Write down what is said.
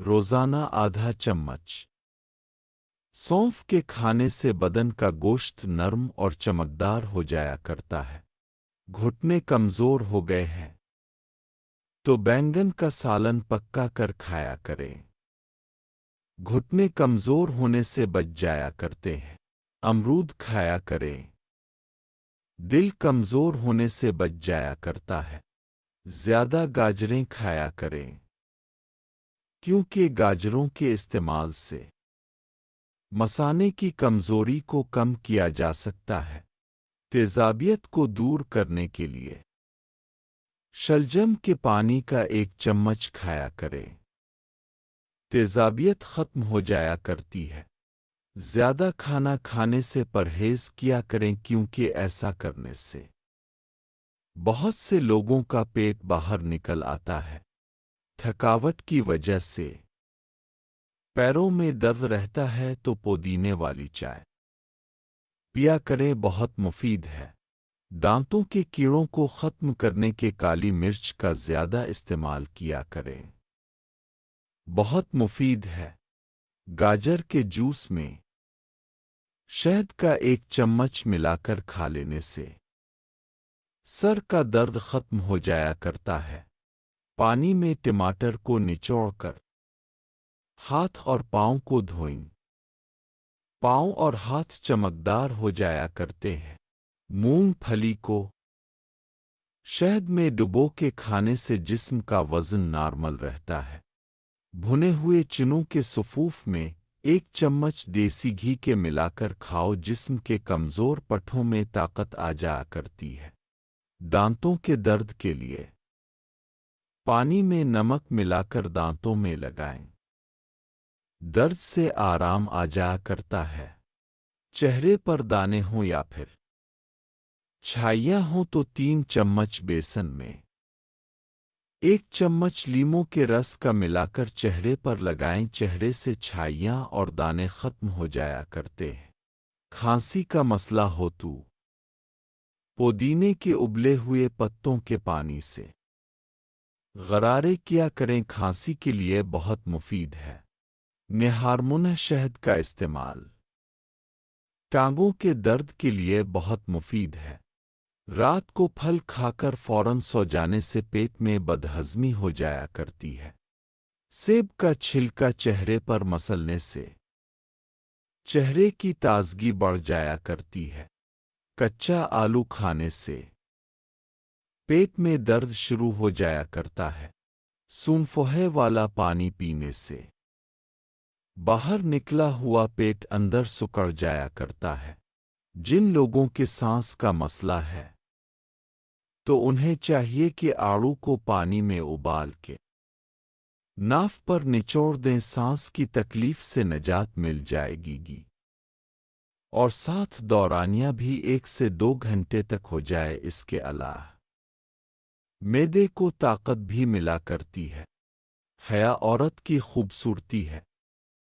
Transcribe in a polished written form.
روزانہ آدھا چمچ سونف کے کھانے سے بدن کا گوشت نرم اور چمکدار ہو جایا کرتا ہے۔ گھٹنے کمزور ہو گئے ہیں تو بینگن کا سالن پکا کر کھایا کریں۔ گھٹنے کمزور ہونے سے بچ جایا کرتے ہیں، امرود کھایا کریں۔ دل کمزور ہونے سے بچ جایا کرتا ہے، زیادہ گاجریں کھایا کریں، کیونکہ گاجروں کے استعمال سے مثانے کی کمزوری کو کم کیا جا سکتا ہے۔ تیزابیت کو دور کرنے کے لیے شلجم کے پانی کا 1 چمچ کھایا کریں۔ تیزابیت ختم ہو جایا کرتی ہے۔ زیادہ کھانا کھانے سے پرہیز کیا کریں، کیونکہ ایسا کرنے سے بہت سے لوگوں کا پیٹ باہر نکل آتا ہے۔ تھکاوٹ کی وجہ سے پیروں میں درد رہتا ہے تو پودینے والی چائے پیا کریں، بہت مفید ہے۔ دانتوں کے کیڑوں کو ختم کرنے کے کالی مرچ کا زیادہ استعمال کیا کریں، بہت مفید ہے۔ گاجر کے جوس میں شہد کا 1 چمچ ملا کر کھا لینے سے سر کا درد ختم ہو جایا کرتا ہے۔ پانی میں ٹماٹر کو نچوڑ کر ہاتھ اور پاؤں کو دھوئیں، پاؤں اور ہاتھ چمکدار ہو جایا کرتے ہیں۔ مونگ پھلی کو شہد میں ڈبو کے کھانے سے جسم کا وزن نارمل رہتا ہے۔ بھنے ہوئے چنوں کے صفوف میں 1 چمچ دیسی گھی کے ملا کر کھاؤ، جسم کے کمزور پٹھوں میں طاقت آ جایا کرتی ہے۔ دانتوں کے درد کے لیے پانی میں نمک ملا کر دانتوں میں لگائیں، درد سے آرام آ جایا کرتا ہے۔ چہرے پر دانے ہوں یا پھر چھائیاں ہوں تو 3 چمچ بیسن میں 1 چمچ لیموں کے رس کا ملا کر چہرے پر لگائیں، چہرے سے چھائیاں اور دانے ختم ہو جایا کرتے ہیں۔ کھانسی کا مسئلہ ہو تو پودینے کے ابلے ہوئے پتوں کے پانی سے غرارے کیا کریں، کھانسی کے لیے بہت مفید ہے۔ ہارمون شہد کا استعمال ٹانگوں کے درد کے لیے بہت مفید ہے۔ رات کو پھل کھا کر فوراً سو جانے سے پیٹ میں بدہضمی ہو جایا کرتی ہے۔ سیب کا چھلکا چہرے پر مسلنے سے چہرے کی تازگی بڑھ جایا کرتی ہے۔ کچا آلو کھانے سے پیٹ میں درد شروع ہو جایا کرتا ہے۔ سونفوہے والا پانی پینے سے باہر نکلا ہوا پیٹ اندر سکڑ جایا کرتا ہے۔ جن لوگوں کے سانس کا مسئلہ ہے تو انہیں چاہیے کہ آڑو کو پانی میں ابال کے ناف پر نچوڑ دیں، سانس کی تکلیف سے نجات مل جائے گی اور ساتھ دورانیہ بھی 1 سے 2 گھنٹے تک ہو جائے۔ اس کے علاوہ معدے کو طاقت بھی ملا کرتی ہے۔ حیا عورت کی خوبصورتی ہے۔